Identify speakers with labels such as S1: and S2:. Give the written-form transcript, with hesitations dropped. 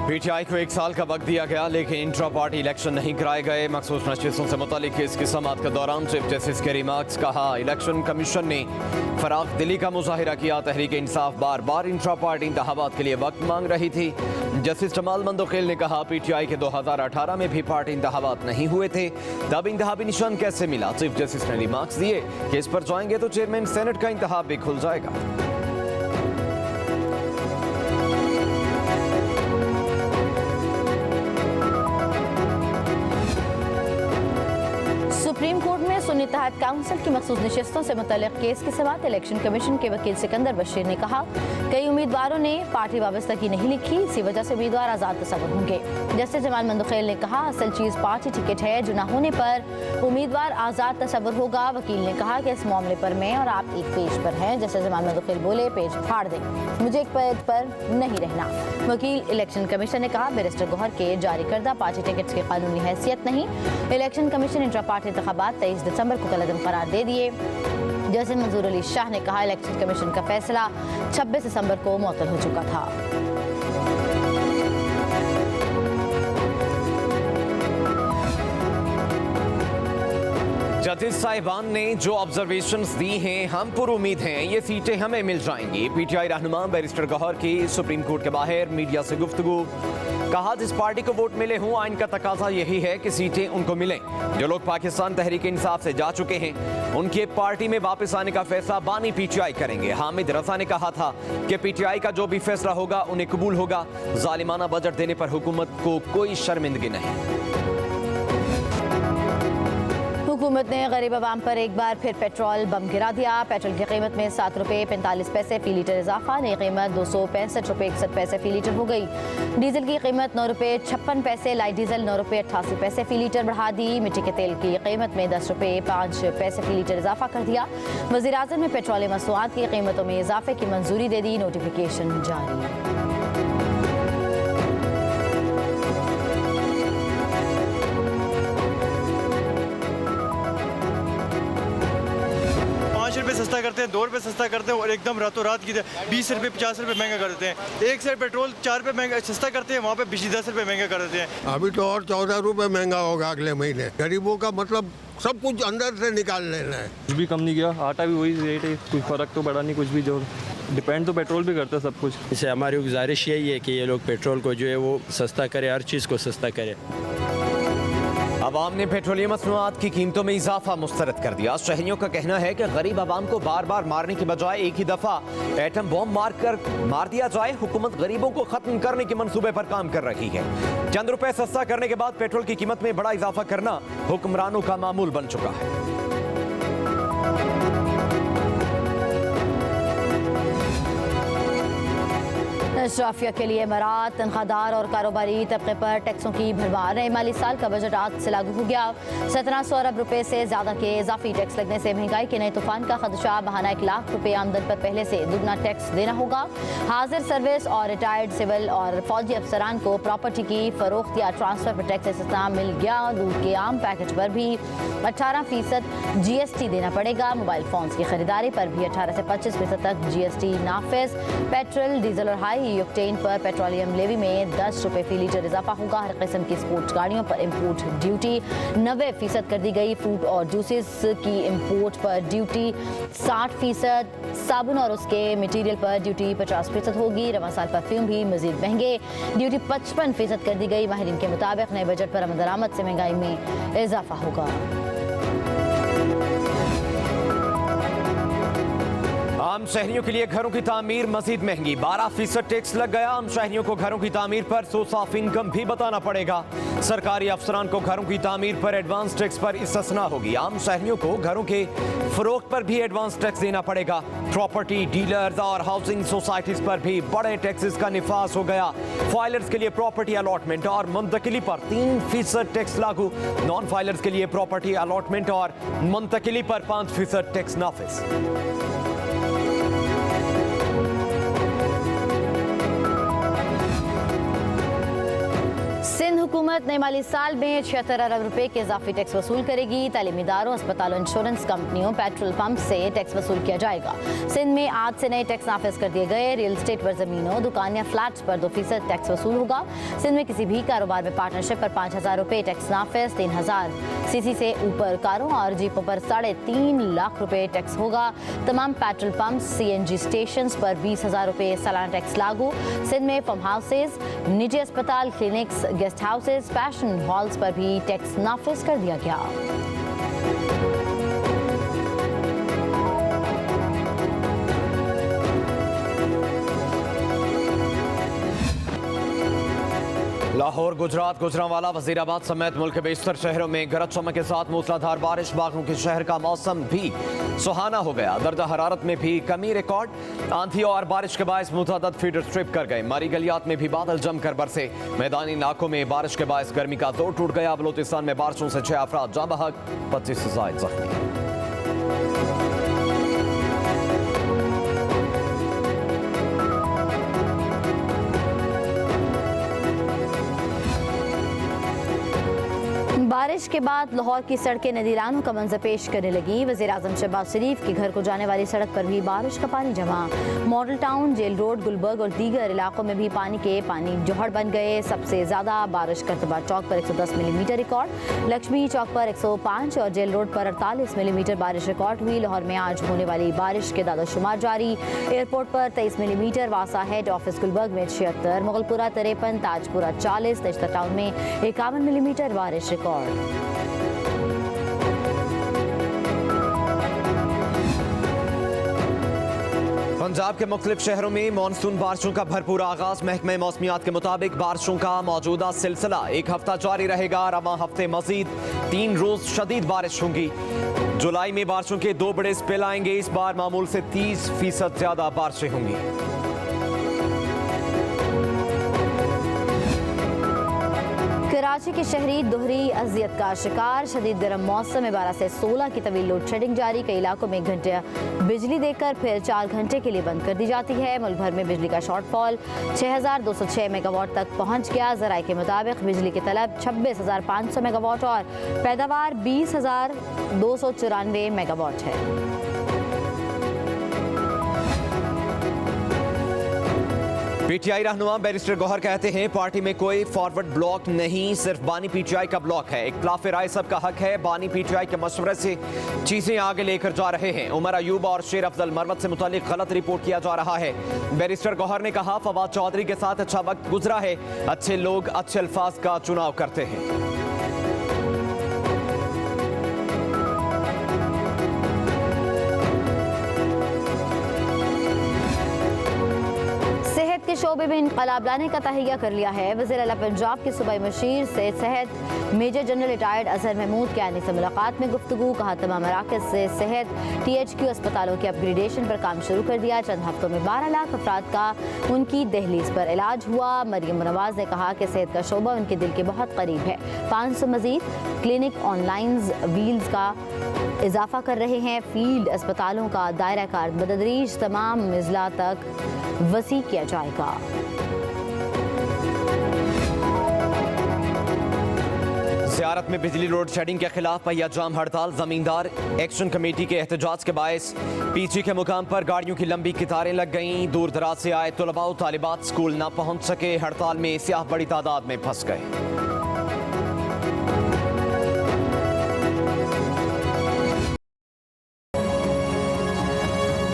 S1: PTI को 1 साल का वक्त दिया गया, लेकिन इंट्रा पार्टी इलेक्शन नहीं कराए गए। मखसूस नशिस्तों से मुतालिक केस की समाअत के दौरान चीफ जस्टिस के रिमार्क्स कहा, इलेक्शन कमीशन ने फराख दिली का मुजाहिरा किया। तहरीक इंसाफ बार बार इंट्रा पार्टी इंतखाबात के लिए वक्त मांग रही थी। जस्टिस जमाल मंदोखेल ने कहा, पीटीआई के 2018 में भी पार्टी इंतखाबात नहीं हुए थे, तब इंतखाबी निशान कैसे मिला। चीफ जस्टिस ने रिमार्क्स दिए कि इस पर जाएंगे तो चेयरमैन सेनेट का इंतखाब भी खुल जाएगा।
S2: सुप्रीम कोर्ट में सुन्नी तहत काउंसिल की मखसूस नशिस्तों से मुतल्लिक केस की समाअत इलेक्शन कमीशन के वकील सिकंदर बशीर ने कहा, कई उम्मीदवारों ने पार्टी वाबस्तगी नहीं लिखी, इसी वजह से उम्मीदवार आज़ाद तस्वुर होंगे। जस्टिस जमाल मंदोखेल ने कहा, असल चीज़ पार्टी टिकट है, जो न होने पर उम्मीदवार आज़ाद तस्वुर होगा। वकील ने कहा कि इस मामले पर मैं और आप एक पेज पर हैं। जस्टिस जमाल मंदोखेल बोले, पेज फाड़ दें, मुझे एक पेज पर नहीं रहना। वकील इलेक्शन कमीशन ने कहा, बैरिस्टर गौहर के जारी करदा पार्टी टिकट्स की कानूनी हैसियत नहीं। इलेक्शन कमीशन इंट्रा पार्टी इंतखाबात 23 दिसंबर को कलअदम करार दे दिए। जस्टिस मंजूर अली शाह ने कहा, इलेक्शन कमीशन का फैसला 26 दिसंबर को मुअत्तल हो चुका था।
S1: जस्टिस साहिबान ने जो ऑब्जर्वेशंस दी हैं, हम पुर उम्मीद हैं ये सीटें हमें मिल जाएंगी। पीटीआई रहनुमा बैरिस्टर गौहर की सुप्रीम कोर्ट के बाहर मीडिया से गुफ्तगू, कहा, जिस पार्टी को वोट मिले हों आइन का तकाजा यही है कि सीटें उनको मिलें। जो लोग पाकिस्तान तहरीक इंसाफ से जा चुके हैं, उनकी एक पार्टी में वापस आने का फैसला बानी पीटीआई करेंगे। हामिद रजा ने कहा था कि पीटीआई का जो भी फैसला होगा उन्हें कबूल होगा। जालिमाना बजट देने पर हुकूमत को कोई शर्मिंदगी नहीं।
S2: हुकूमत ने गरीब आवाम पर एक बार फिर पेट्रोल बम गिरा दिया। पेट्रोल की कीमत में 7 रुपये 45 पैसे फी लीटर इजाफा, नई कीमत 265 रुपये 61 पैसे फी लीटर हो गई। डीजल की कीमत 9 रुपये 56 पैसे, लाइट डीजल 9 रुपये 88 पैसे फी लीटर बढ़ा दी। मिट्टी के तेल की कीमत में 10 रुपये 5 पैसे फी लीटर इजाफा कर दिया। वज़ीर आज़म ने पेट्रोलियम मसनूआत की कीमतों में इजाफे की मंजूरी दे दी, नोटिफिकेशन जारी।
S3: ₹5 सस्ता करते हैं, ₹2 सस्ता करते हैं और एकदम रातों रात की 20 रुपये 50 रुपये महंगा कर देते हैं। एक से पेट्रोल 4 रुपये महंगा सस्ता करते हैं, वहाँ पे 10 रुपये महंगा कर देते हैं।
S4: अभी तो और 14 रुपये महंगा होगा अगले महीने। गरीबों का मतलब सब कुछ अंदर से निकाल लेना है।
S5: कुछ भी कम नहीं किया, आटा भी वही रेट है, कुछ फ़र्क तो बढ़ा नहीं, कुछ भी जो डिपेंड तो पेट्रोल भी करता है सब कुछ।
S6: इससे हमारी गुजारिश यही है कि ये लोग पेट्रोल को जो है वो सस्ता करे, हर चीज़ को सस्ता करे।
S1: अवाम ने पेट्रोलियम मसनूआत की कीमतों में इजाफा मुस्तरद कर दिया। शहरियों का कहना है कि गरीब आवाम को बार बार मारने की बजाय एक ही दफा एटम बॉम्ब मार दिया जाए। हुकूमत गरीबों को खत्म करने के मंसूबे पर काम कर रही है। चंद रुपए सस्ता करने के बाद पेट्रोल की कीमत में बड़ा इजाफा करना हुक्मरानों का मामूल बन चुका है।
S2: अशराफिया के लिए इमारात तनख्वाहदार और कारोबारी तबके पर टैक्सों की भरमार। नए माली साल का बजट आज से लागू हो गया। 1700 अरब रुपए से ज्यादा के इजाफी टैक्स लगने से महंगाई के नए तूफान का खदशा। बहाना 1 लाख रुपए आमदन पर पहले से दुगना टैक्स देना होगा। हाजिर सर्विस और रिटायर्ड सिविल और फौजी अफसरान को प्रॉपर्टी की फरोख्त या ट्रांसफर पर टैक्स इस्तेमाल मिल गया। दूध के आम पैकेज पर भी 18% GST देना पड़ेगा। मोबाइल फोन की खरीदारी पर भी 18 से 25% तक GST नाफिज। पेट्रोल, डीजल और हाई ऑक्टेन पर पेट्रोलियम लेवी में 10 रुपये फी लीटर इजाफा होगा। हर किस्म की स्पोर्ट्स गाड़ियों पर इम्पोर्ट ड्यूटी 90% कर दी गई। फ्रूट और जूसेस की इम्पोर्ट पर ड्यूटी 60%। साबुन और उसके मटीरियल पर ड्यूटी 50% होगी। रवा साल परफ्यूम भी मजीद महंगे, ड्यूटी 55% कर दी गई। माहिरीन के मुताबिक नए बजट पर आमद दरामद से महंगाई में इजाफा होगा।
S1: आम शहरियों के लिए घरों की तामीर मजीद महंगी, 12% टैक्स लग गया। आम शहरियों को घरों की तामीर पर सोर्स ऑफ इनकम भी बताना पड़ेगा। सरकारी अफसरान को घरों की तामीर पर एडवांस टैक्स पर इस्तिस्ना होगी। आम शहरियों को घरों के फरोख्त पर भी एडवांस टैक्स देना पड़ेगा। प्रॉपर्टी डीलर्स और हाउसिंग सोसाइटीज पर भी बड़े टैक्सेस का निफास हो गया। फाइलर्स के लिए प्रॉपर्टी अलॉटमेंट और मुंतकिली पर 3% टैक्स लागू। नॉन फाइलर्स के लिए प्रॉपर्टी अलॉटमेंट और मुंतकिली पर 5% टैक्स नाफिज।
S2: सिंध हुकूमत हुकूमत नए माली साल में 76 अरब रुपए के इजाफी टैक्स वसूल करेगी। तालीमी इदारों, अस्पतालों, इंश्योरेंस कंपनियों, पेट्रोल पंप से टैक्स वसूल किया जाएगा। सिंध में आज से नए टैक्स नाफिज कर दिए गए। रियल एस्टेट पर जमीनों, दुकान या फ्लैट्स पर 2% टैक्स वसूल होगा। सिंध में किसी भी कारोबार में पार्टनरशिप पर 5,000 रुपए टैक्स नाफिज। 3,000 सीसी से ऊपर कारों और जीपों पर 3.5 लाख रुपए टैक्स होगा। तमाम पेट्रोल पंप, CNG स्टेशन पर 20,000 रुपए सालाना टैक्स लागू। सिंध में फार्म हाउसेज, निजी अस्पताल, clinics, guest houses, fashion halls पर भी टैक्स नाफिज कर दिया गया।
S1: लाहौर, गुजरात, गुजरांवाला, वजीराबाद समेत मुल्क के बेशतर शहरों में गरज चमक के साथ मूसलाधार बारिश। बागों के शहर का मौसम भी सुहाना हो गया। दर्जा हरारत में भी कमी रिकॉर्ड। आंधी और बारिश के बायस मुतअद्दिद फीडर स्ट्रिप कर गए। मारी गलियात में भी बादल जमकर बरसे। मैदानी इलाकों में बारिश के बायस गर्मी का दौर टूट गया। बलूचिस्तान में बारिशों से 6 अफराद जाँ बहक, 25 से ज़ायद जख्मी।
S2: बारिश के बाद लाहौर की सड़कें नदीरानों का मंजर पेश करने लगी। वज़ीर-ए-आज़म शहबाज शरीफ के घर को जाने वाली सड़क पर भी बारिश का पानी जमा। Model Town, Jail Road, Gulberg और दीगर इलाकों में भी पानी जोहड़ बन गए। सबसे ज़्यादा बारिश करतबा चौक पर 110 मिलीमीटर रिकॉर्ड। लक्ष्मी चौक पर 105 और जेल रोड पर 48 मिलीमीटर बारिश रिकॉर्ड हुई। लाहौर में आज होने वाली बारिश के दादोशुमार जारी। एयरपोर्ट पर 23 मिलीमीटर, वासा हेड ऑफिस गुलबर्ग में 76, मुगलपुरा 53, ताजपुरा 40, नश्तर टाउन में 51 मिलीमीटर बारिश रिकॉर्ड।
S1: पंजाब के मुख्तलिफ शहरों में मानसून बारिशों का भरपूर आगाज। महकमे मौसमियात के मुताबिक बारिशों का मौजूदा सिलसिला 1 हफ्ता जारी रहेगा। रवा हफ्ते मजीद 3 रोज शदीद बारिश होंगी। जुलाई में बारिशों के 2 बड़े स्पेल आएंगे। इस बार मामूल से 30% ज्यादा बारिशें होंगी।
S2: कराची के शहरी दोहरी अजियत का शिकार। शदीद गर्म मौसम में 12 से 16 की तवील लोड शेडिंग जारी। कई इलाकों में 1 घंटे बिजली देकर फिर 4 घंटे के लिए बंद कर दी जाती है। मुल्क भर में बिजली का शॉर्टफॉल 6,206 मेगावाट तक पहुंच गया। ज़राए के मुताबिक बिजली की तलब 26,500 मेगावाट और पैदावार 20,294 मेगावाट है।
S1: PTI रहनुमा बैरिस्टर गौहर कहते हैं पार्टी में कोई फॉरवर्ड ब्लॉक नहीं, सिर्फ बानी PTI का ब्लॉक है। इख्तिलाफ राय सबका हक है। बानी PTI के मशवरे से चीजें आगे लेकर जा रहे हैं। उमर अयूब और शेर अफजल मरवत से मुतालिक गलत रिपोर्ट किया जा रहा है। बैरिस्टर गौहर ने कहा फवाद चौधरी के साथ अच्छा वक्त गुजरा है। अच्छे लोग अच्छे अल्फाज का चुनाव करते हैं।
S2: के शोबे में इनकलाब लाने का तहैया कर लिया है। वज़ीर आला पंजाब के सूबाई मशीर से सेहत major general retired Azhar Mahmood की आने से मुलाकात में गुफ्तगू। कहा तमाम मराकज़ से सेहत THQ अस्पतालों के अपग्रेडेशन पर काम शुरू कर दिया। चंद हफ्तों में 12 लाख अफराद का उनकी दहलीज पर इलाज हुआ। मरियम नवाज ने कहा कि सेहत का शोबा उनके दिल के बहुत करीब है। 500 मजीद क्लिनिक ऑनलाइन व्हील्स का इजाफा कर रहे हैं। फील्ड अस्पतालों का दायरा कार बतदरीज तमाम अजला तक वसी किया जाएगा।
S1: ज़ियारत में बिजली लोड शेडिंग के खिलाफ पहिया जाम हड़ताल। जमींदार एक्शन कमेटी के एहतजाज के बायस पीछे के मुकाम पर गाड़ियों की लंबी कतारें लग गईं। दूर दराज से आए तलबा और तालिबात स्कूल न पहुंच सके। हड़ताल में सियाह बड़ी तादाद में फंस गए।